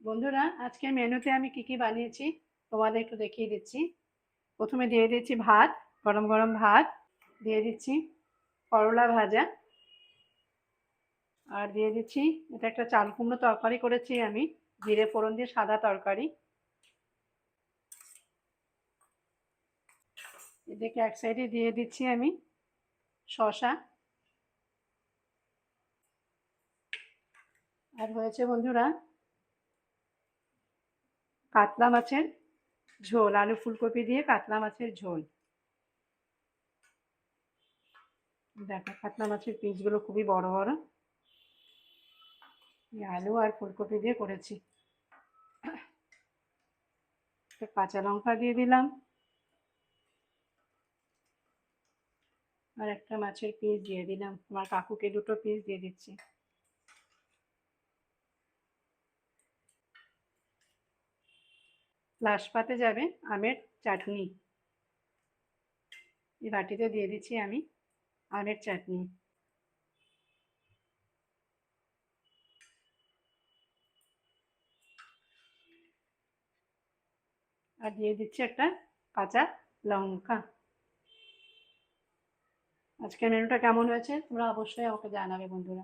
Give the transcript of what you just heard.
বন্ধুরা, আজকের মেনুতে আমি কি কি বানিয়েছি তোমাদের একটু দেখিয়ে দিচ্ছি। প্রথমে দিয়ে দিচ্ছি ভাত, গরম গরম ভাত। দিয়ে দিচ্ছি করলা ভাজা। আর দিয়ে দিচ্ছি, এটা একটা চাল কুমড়ো তরকারি করেছি আমি, জিরে ফোড়ন দিয়ে সাদা তরকারি। এদিকে এক সাইডে দিয়ে দিচ্ছি আমি শসা। আর হয়েছে বন্ধুরা কাতলা মাছের ঝোল, আলু ফুলকপি দিয়ে কাতলা মাছের ঝোল। দেখো কাতলা মাছের পিসগুলো খুবই বড় বড়। আলু আর ফুলকপি দিয়ে করেছি। কাঁচা লঙ্কা দিয়ে দিলাম, আর একটা মাছের পিস দিয়ে দিলাম। আমার কাকুকে দুটো পিস দিয়ে দিচ্ছি। লাস্ট পাতে যাবে আমের চাটনি। এই বাটিতে দিয়ে দিচ্ছি আমি আমের চাটনি। আর দিয়ে দিচ্ছি একটা কাঁচা লঙ্কা। আজকের মেনুটা কেমন হয়েছে তোমরা অবশ্যই আমাকে জানাবে বন্ধুরা।